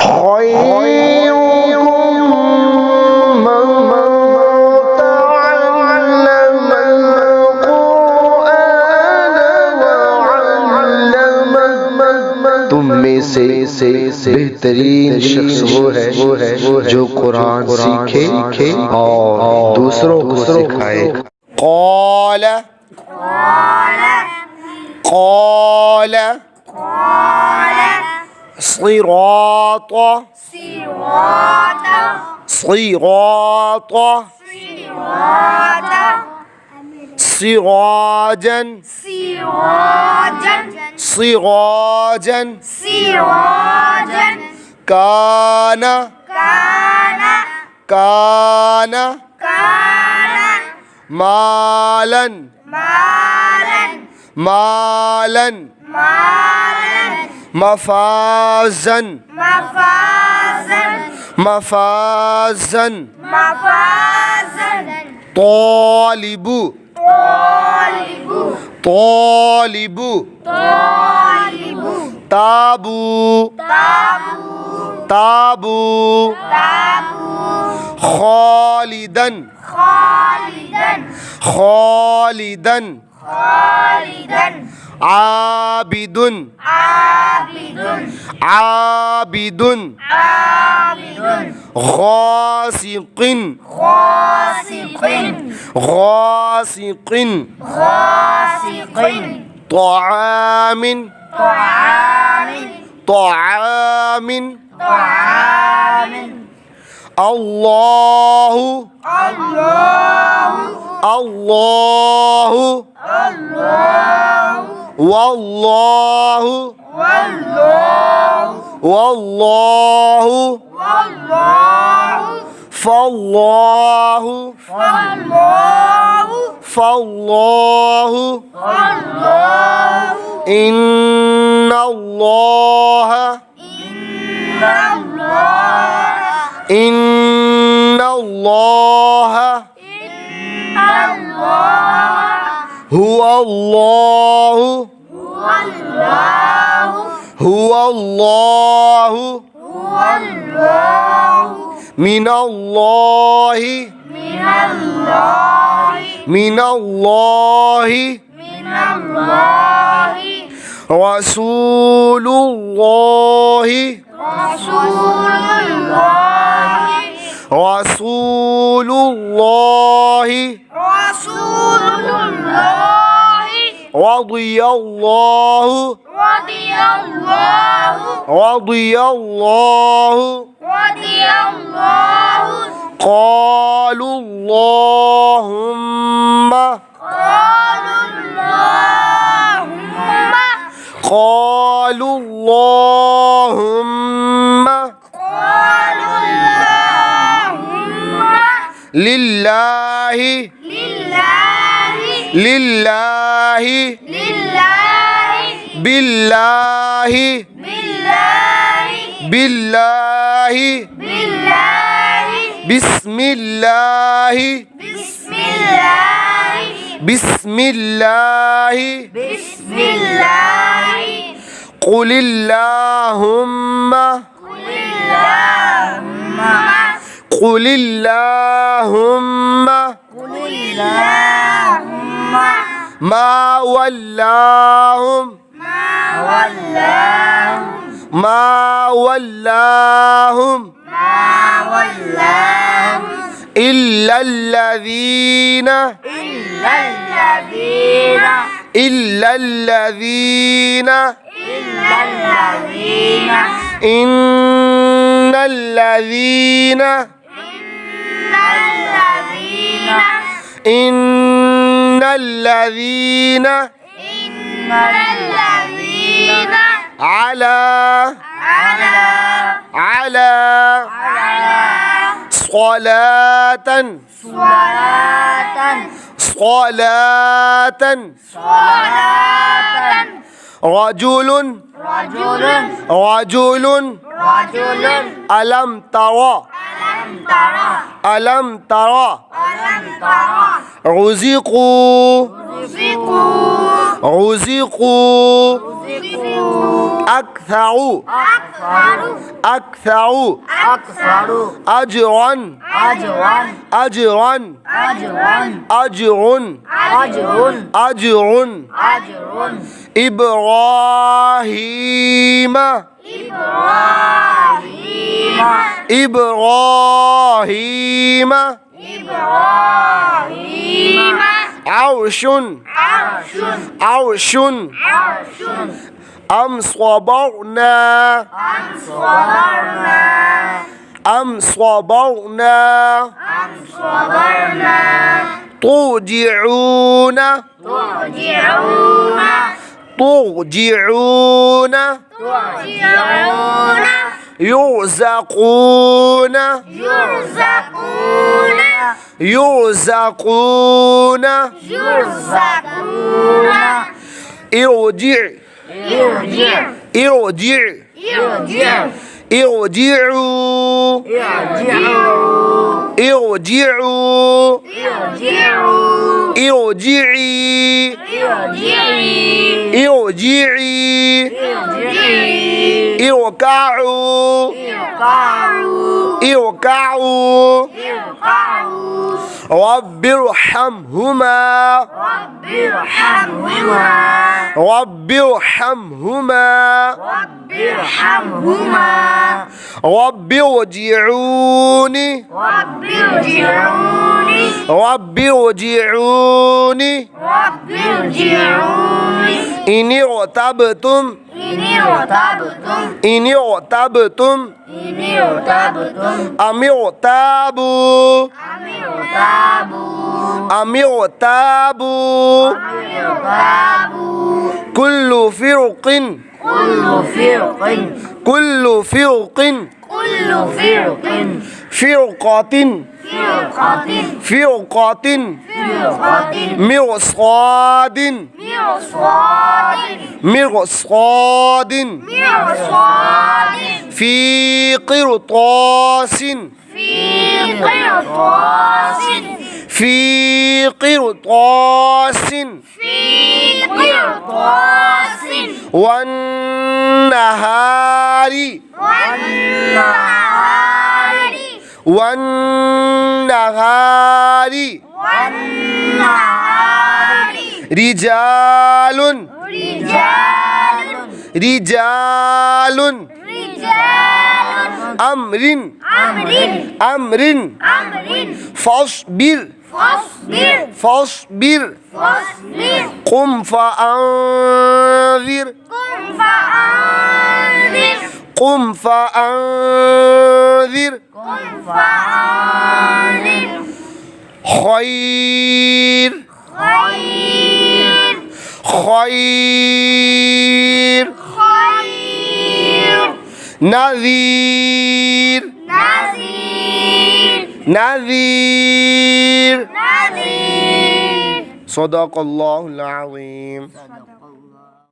خيركم من تعلم القرآن وعلمه تم में से बेहतरीन शख्स वो है जो कुरान सीखे और दूसरों को सिखाए। قال قال صراط صراط سراجا سراجا كان كان مالا مالا مفازا مفازا طالب طالب تابو تابو خالدا خالدا عابد عابد غاسق غاسق طعام طعام الله الله والله والله فالله فالله إن الله إن الله هو الله هو الله من الله من الله رسول الله رسول الله رضي الله رضي الله قالوا اللهم قالوا اللهم لله لله بالله بالله بسم الله بسم الله قل اللهم قل اللهم ما ولاهم ما ولاهم إلا الذين إلا الذين إن الذين إن الذين على صلاة رجل ألم ترى ألم ترى رزقوا رزقوا أكثر أجرا إبراهيم عرش أم صبرنا ترجعون يرزقون اركعوا رب ارحمهما رب ارجعوني إن ارتبتم أم ارتابوا كل فرقة مرصاد في قرطاس والنهار رجال أمر فاصبر قم فأنذر خير نذير صدق الله العظيم.